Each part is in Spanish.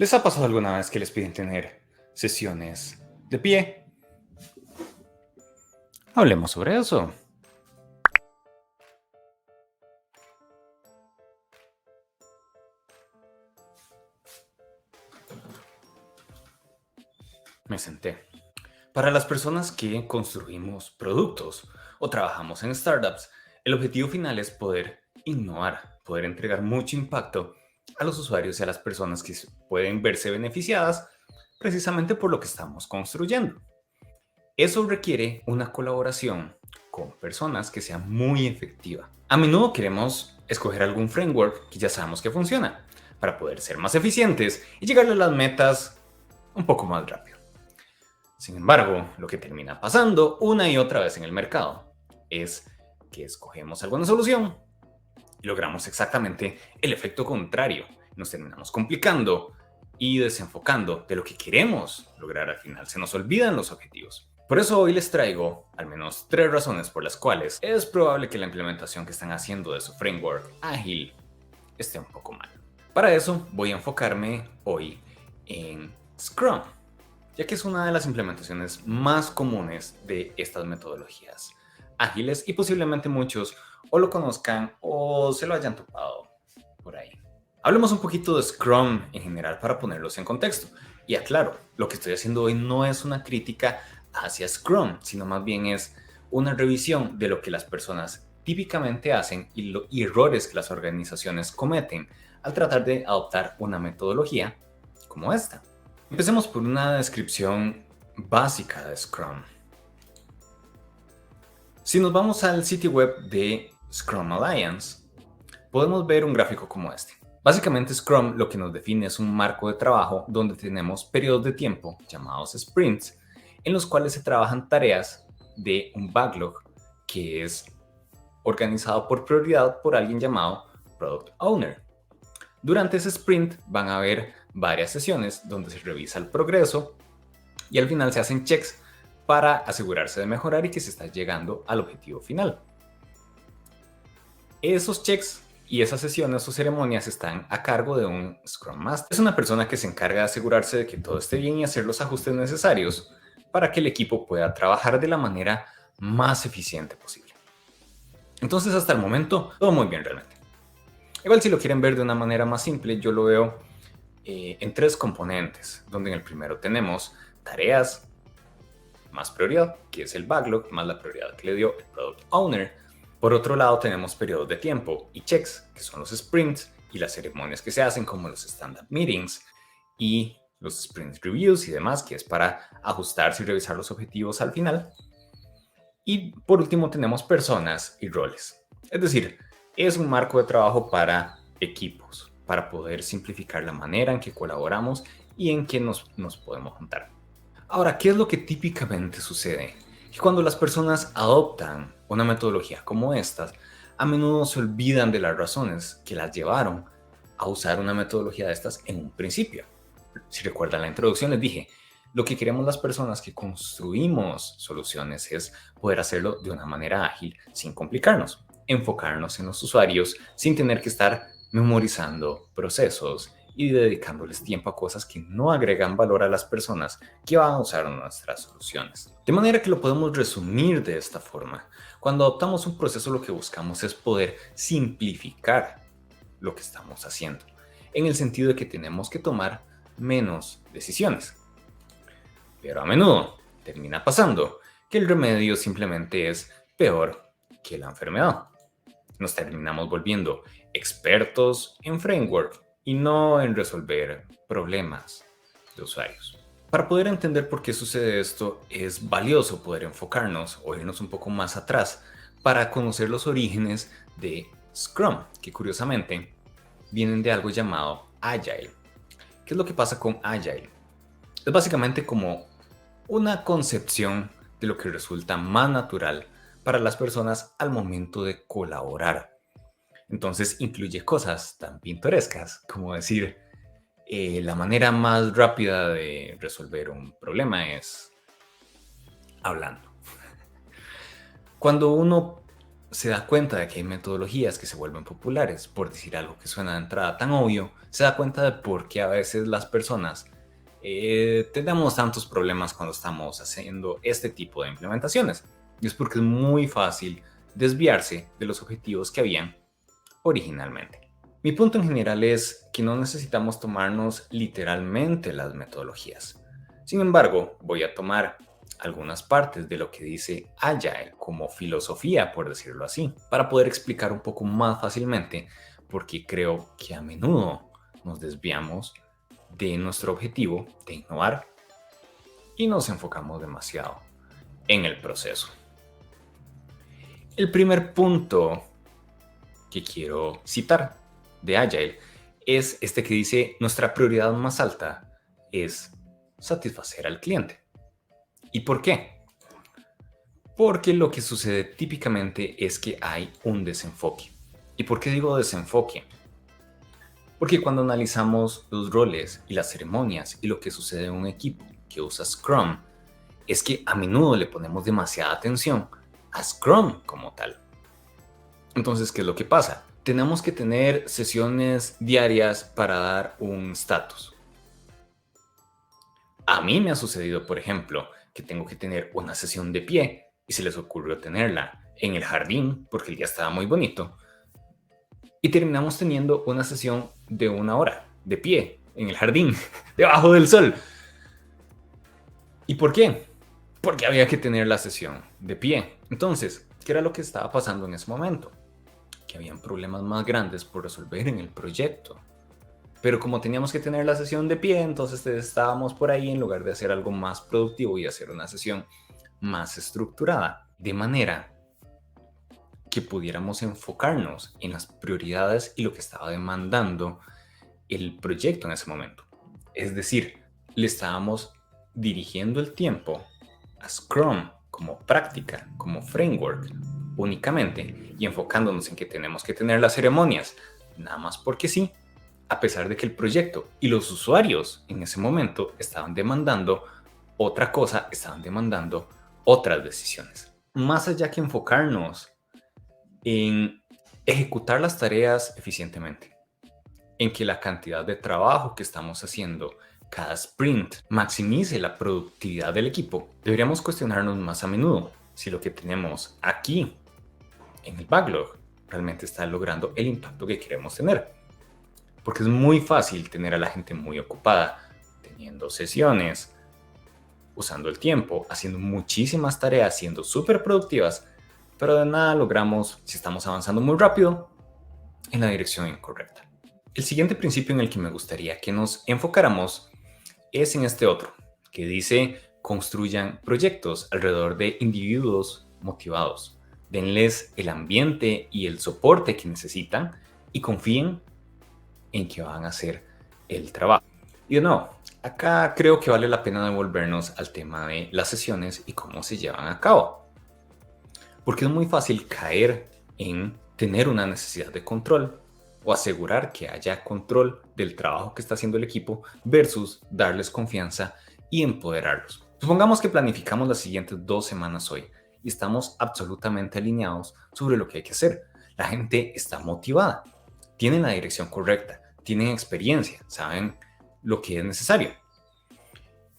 ¿Les ha pasado alguna vez que les piden tener sesiones de pie? Hablemos sobre eso. Me senté. Para las personas que construimos productos o trabajamos en startups, el objetivo final es poder innovar, poder entregar mucho impacto a los usuarios y a las personas que pueden verse beneficiadas precisamente por lo que estamos construyendo. Eso requiere una colaboración con personas que sea muy efectiva. A menudo queremos escoger algún framework que ya sabemos que funciona para poder ser más eficientes y llegar a las metas un poco más rápido. Sin embargo, lo que termina pasando una y otra vez en el mercado es que escogemos alguna solución y logramos exactamente el efecto contrario. Nos terminamos complicando y desenfocando de lo que queremos lograr al final. Se nos olvidan los objetivos. Por eso hoy les traigo al menos 3 razones por las cuales es probable que la implementación que están haciendo de su framework ágil esté un poco mal. Para eso voy a enfocarme hoy en Scrum, ya que es una de las implementaciones más comunes de estas metodologías ágiles y posiblemente muchos o lo conozcan o se lo hayan topado por ahí. Hablemos un poquito de Scrum en general para ponerlos en contexto. Y aclaro, lo que estoy haciendo hoy no es una crítica hacia Scrum, sino más bien es una revisión de lo que las personas típicamente hacen y los errores que las organizaciones cometen al tratar de adoptar una metodología como esta. Empecemos por una descripción básica de Scrum. Si nos vamos al sitio web de Scrum Alliance, podemos ver un gráfico como este. Básicamente Scrum lo que nos define es un marco de trabajo donde tenemos periodos de tiempo llamados sprints en los cuales se trabajan tareas de un backlog que es organizado por prioridad por alguien llamado Product Owner. Durante ese sprint van a haber varias sesiones donde se revisa el progreso y al final se hacen checks para asegurarse de mejorar y que se está llegando al objetivo final. Esos checks y esas sesiones o ceremonias están a cargo de un Scrum Master. Es una persona que se encarga de asegurarse de que todo esté bien y hacer los ajustes necesarios para que el equipo pueda trabajar de la manera más eficiente posible. Entonces, hasta el momento, todo muy bien realmente. Igual si lo quieren ver de una manera más simple, yo lo veo en 3 componentes, donde en el primero tenemos tareas más prioridad, que es el backlog, más la prioridad que le dio el Product Owner. Por otro lado tenemos periodos de tiempo y checks, que son los sprints y las ceremonias que se hacen como los stand-up meetings y los sprint reviews y demás, que es para ajustarse y revisar los objetivos al final. Y por último tenemos personas y roles. Es decir, es un marco de trabajo para equipos, para poder simplificar la manera en que colaboramos y en que nos podemos juntar. Ahora, ¿qué es lo que típicamente sucede? Que cuando las personas adoptan una metodología como esta, a menudo se olvidan de las razones que las llevaron a usar una metodología de estas en un principio. Si recuerdan la introducción, les dije, lo que queremos las personas que construimos soluciones es poder hacerlo de una manera ágil, sin complicarnos, enfocarnos en los usuarios, sin tener que estar memorizando procesos y dedicándoles tiempo a cosas que no agregan valor a las personas que van a usar nuestras soluciones. De manera que lo podemos resumir de esta forma. Cuando adoptamos un proceso, lo que buscamos es poder simplificar lo que estamos haciendo, en el sentido de que tenemos que tomar menos decisiones. Pero a menudo termina pasando que el remedio simplemente es peor que la enfermedad. Nos terminamos volviendo expertos en framework y no en resolver problemas de usuarios. Para poder entender por qué sucede esto, es valioso poder enfocarnos o irnos un poco más atrás para conocer los orígenes de Scrum, que curiosamente vienen de algo llamado Agile. ¿Qué es lo que pasa con Agile? Es básicamente como una concepción de lo que resulta más natural para las personas al momento de colaborar. Entonces incluye cosas tan pintorescas como decir, la manera más rápida de resolver un problema es hablando. Cuando uno se da cuenta de que hay metodologías que se vuelven populares, por decir algo que suena de entrada tan obvio, se da cuenta de por qué a veces las personas tenemos tantos problemas cuando estamos haciendo este tipo de implementaciones. Y es porque es muy fácil desviarse de los objetivos que habían originalmente. Mi punto en general es que no necesitamos tomarnos literalmente las metodologías. Sin embargo, voy a tomar algunas partes de lo que dice Agile como filosofía, por decirlo así, para poder explicar un poco más fácilmente, porque creo que a menudo nos desviamos de nuestro objetivo de innovar y nos enfocamos demasiado en el proceso. El primer punto que quiero citar de Agile es este que dice: nuestra prioridad más alta es satisfacer al cliente. ¿Y por qué? Porque lo que sucede típicamente es que hay un desenfoque. ¿Y por qué digo desenfoque? Porque cuando analizamos los roles y las ceremonias y lo que sucede en un equipo que usa Scrum, es que a menudo le ponemos demasiada atención a Scrum como tal. Entonces, ¿qué es lo que pasa? Tenemos que tener sesiones diarias para dar un status. A mí me ha sucedido, por ejemplo, que tengo que tener una sesión de pie y se les ocurrió tenerla en el jardín porque el día estaba muy bonito. Y terminamos teniendo una sesión de 1 hora de pie en el jardín, debajo del sol. ¿Y por qué? Porque había que tener la sesión de pie. Entonces, ¿qué era lo que estaba pasando en ese momento? Que habían problemas más grandes por resolver en el proyecto. Pero como teníamos que tener la sesión de pie, entonces estábamos por ahí en lugar de hacer algo más productivo y hacer una sesión más estructurada, de manera que pudiéramos enfocarnos en las prioridades y lo que estaba demandando el proyecto en ese momento. Es decir, le estábamos dirigiendo el tiempo a Scrum como práctica, como framework, únicamente, y enfocándonos en que tenemos que tener las ceremonias, nada más porque sí, a pesar de que el proyecto y los usuarios en ese momento estaban demandando otra cosa, estaban demandando otras decisiones. Más allá que enfocarnos en ejecutar las tareas eficientemente, en que la cantidad de trabajo que estamos haciendo cada sprint maximice la productividad del equipo, deberíamos cuestionarnos más a menudo si lo que tenemos aquí en el backlog realmente está logrando el impacto que queremos tener. Porque es muy fácil tener a la gente muy ocupada, teniendo sesiones, usando el tiempo, haciendo muchísimas tareas, siendo súper productivas, pero de nada logramos si estamos avanzando muy rápido en la dirección incorrecta. El siguiente principio en el que me gustaría que nos enfocáramos es en este otro, que dice: construyan proyectos alrededor de individuos motivados. Denles el ambiente y el soporte que necesitan y confíen en que van a hacer el trabajo. Y de nuevo, acá creo que vale la pena devolvernos al tema de las sesiones y cómo se llevan a cabo. Porque es muy fácil caer en tener una necesidad de control o asegurar que haya control del trabajo que está haciendo el equipo versus darles confianza y empoderarlos. Supongamos que planificamos las siguientes 2 semanas hoy y estamos absolutamente alineados sobre lo que hay que hacer. La gente está motivada, tienen la dirección correcta, tienen experiencia, saben lo que es necesario.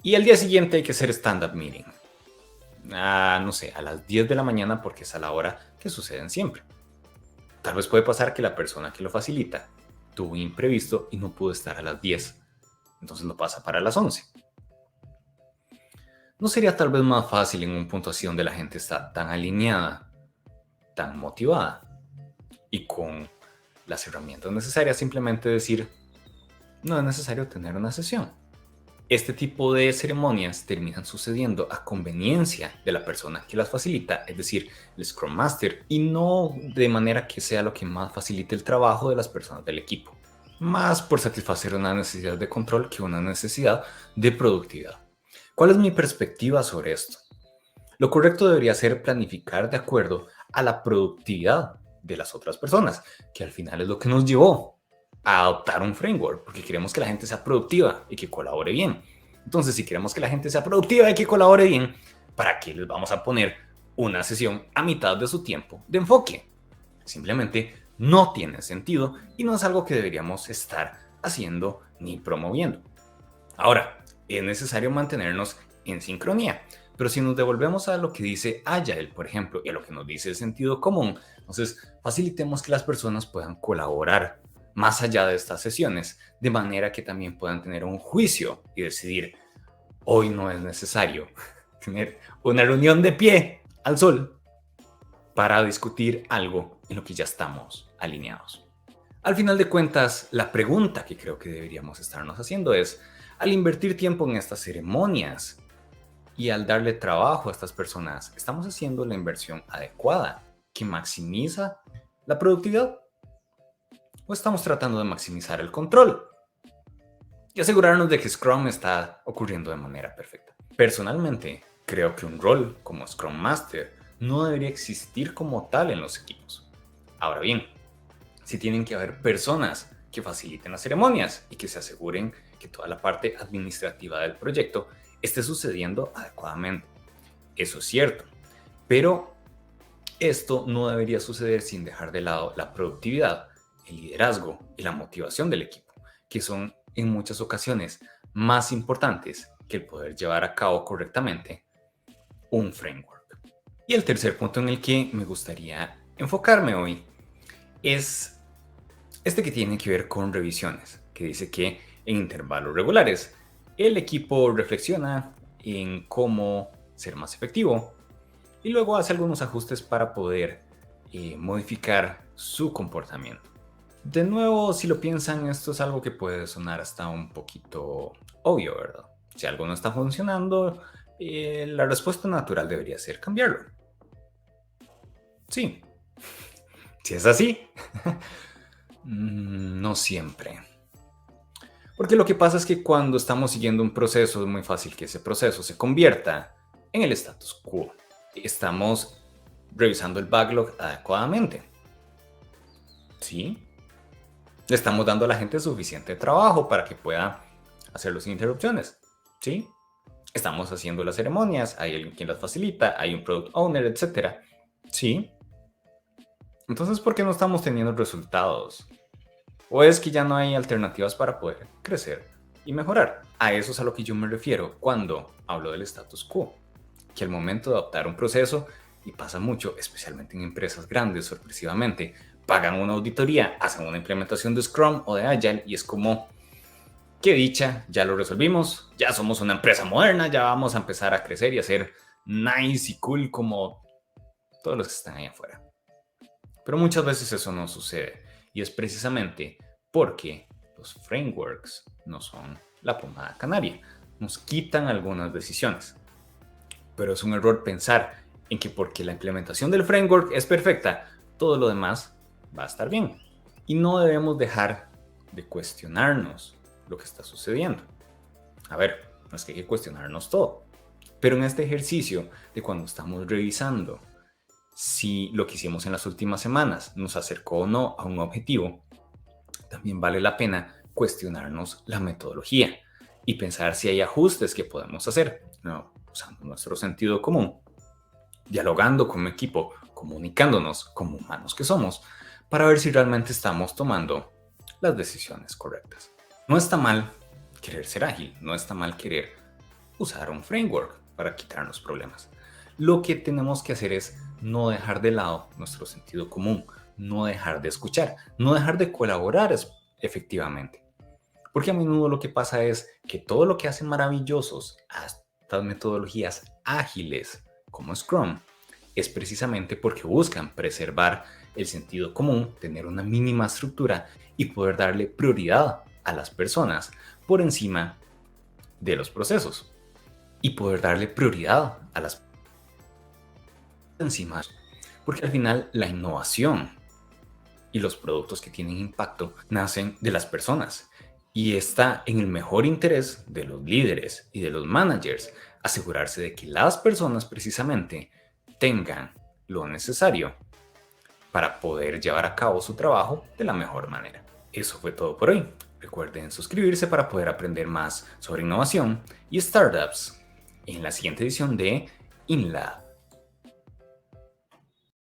Y al día siguiente hay que hacer stand-up meeting. No sé, a las 10 de la mañana porque es a la hora que suceden siempre. Tal vez puede pasar que la persona que lo facilita tuvo un imprevisto y no pudo estar a las 10. Entonces lo pasa para las 11. ¿No sería tal vez más fácil en un punto así donde la gente está tan alineada, tan motivada y con las herramientas necesarias, simplemente decir: no es necesario tener una sesión? Este tipo de ceremonias terminan sucediendo a conveniencia de la persona que las facilita, es decir, el Scrum Master, y no de manera que sea lo que más facilite el trabajo de las personas del equipo, más por satisfacer una necesidad de control que una necesidad de productividad. ¿Cuál es mi perspectiva sobre esto? Lo correcto debería ser planificar de acuerdo a la productividad de las otras personas, que al final es lo que nos llevó a adoptar un framework, porque queremos que la gente sea productiva y que colabore bien. Entonces, si queremos que la gente sea productiva y que colabore bien, ¿para qué les vamos a poner una sesión a mitad de su tiempo de enfoque. Simplemente no tiene sentido y no es algo que deberíamos estar haciendo ni promoviendo. Ahora, es necesario mantenernos en sincronía, pero si nos devolvemos a lo que dice Agile, por ejemplo, y a lo que nos dice el sentido común, entonces facilitemos que las personas puedan colaborar más allá de estas sesiones, de manera que también puedan tener un juicio y decidir, hoy no es necesario tener una reunión de pie al sol para discutir algo en lo que ya estamos alineados. Al final de cuentas, la pregunta que creo que deberíamos estarnos haciendo es, al invertir tiempo en estas ceremonias y al darle trabajo a estas personas, ¿estamos haciendo la inversión adecuada que maximiza la productividad? ¿O estamos tratando de maximizar el control y asegurarnos de que Scrum está ocurriendo de manera perfecta? Personalmente, creo que un rol como Scrum Master no debería existir como tal en los equipos. Ahora bien, si tienen que haber personas que faciliten las ceremonias y que se aseguren que toda la parte administrativa del proyecto esté sucediendo adecuadamente. Eso es cierto, pero esto no debería suceder sin dejar de lado la productividad, el liderazgo y la motivación del equipo, que son en muchas ocasiones más importantes que el poder llevar a cabo correctamente un framework. Y el tercer punto en el que me gustaría enfocarme hoy es este que tiene que ver con revisiones, que dice que en intervalos regulares el equipo reflexiona en cómo ser más efectivo y luego hace algunos ajustes para poder modificar su comportamiento. De nuevo, si lo piensan, esto es algo que puede sonar hasta un poquito obvio, ¿verdad? Si algo no está funcionando, la respuesta natural debería ser cambiarlo. Sí, si es así, no siempre. Porque lo que pasa es que cuando estamos siguiendo un proceso es muy fácil que ese proceso se convierta en el status quo. Estamos revisando el backlog adecuadamente. ¿Sí? Le estamos dando a la gente suficiente trabajo para que pueda hacerlo sin interrupciones. ¿Sí? Estamos haciendo las ceremonias, hay alguien quien las facilita, hay un product owner, etc. ¿Sí? Entonces, ¿por qué no estamos teniendo resultados? ¿O es que ya no hay alternativas para poder crecer y mejorar? A eso es a lo que yo me refiero cuando hablo del status quo. Que al momento de adoptar un proceso, y pasa mucho, especialmente en empresas grandes, sorpresivamente, pagan una auditoría, hacen una implementación de Scrum o de Agile y es como, qué dicha, ya lo resolvimos, ya somos una empresa moderna, ya vamos a empezar a crecer y a ser nice y cool como todos los que están ahí afuera. Pero muchas veces eso no sucede y es precisamente porque los frameworks no son la pomada canaria, nos quitan algunas decisiones. Pero es un error pensar en que porque la implementación del framework es perfecta, todo lo demás va a estar bien. Y no debemos dejar de cuestionarnos lo que está sucediendo. A ver, no es que hay que cuestionarnos todo, pero en este ejercicio de cuando estamos revisando si lo que hicimos en las últimas semanas nos acercó o no a un objetivo, también vale la pena cuestionarnos la metodología y pensar si hay ajustes que podemos hacer, ¿no? Usando nuestro sentido común, dialogando como equipo, comunicándonos como humanos que somos, para ver si realmente estamos tomando las decisiones correctas. No está mal querer ser ágil, no está mal querer usar un framework para quitarnos problemas. Lo que tenemos que hacer es no dejar de lado nuestro sentido común, no dejar de escuchar, no dejar de colaborar efectivamente. Porque a menudo lo que pasa es que todo lo que hacen maravillosos a estas metodologías ágiles como Scrum es precisamente porque buscan preservar el sentido común, tener una mínima estructura y poder darle prioridad a las personas por encima de los procesos y poder darle prioridad a las encima, porque al final la innovación y los productos que tienen impacto nacen de las personas y está en el mejor interés de los líderes y de los managers asegurarse de que las personas precisamente tengan lo necesario para poder llevar a cabo su trabajo de la mejor manera. Eso fue todo por hoy. Recuerden suscribirse para poder aprender más sobre innovación y startups en la siguiente edición de InLab.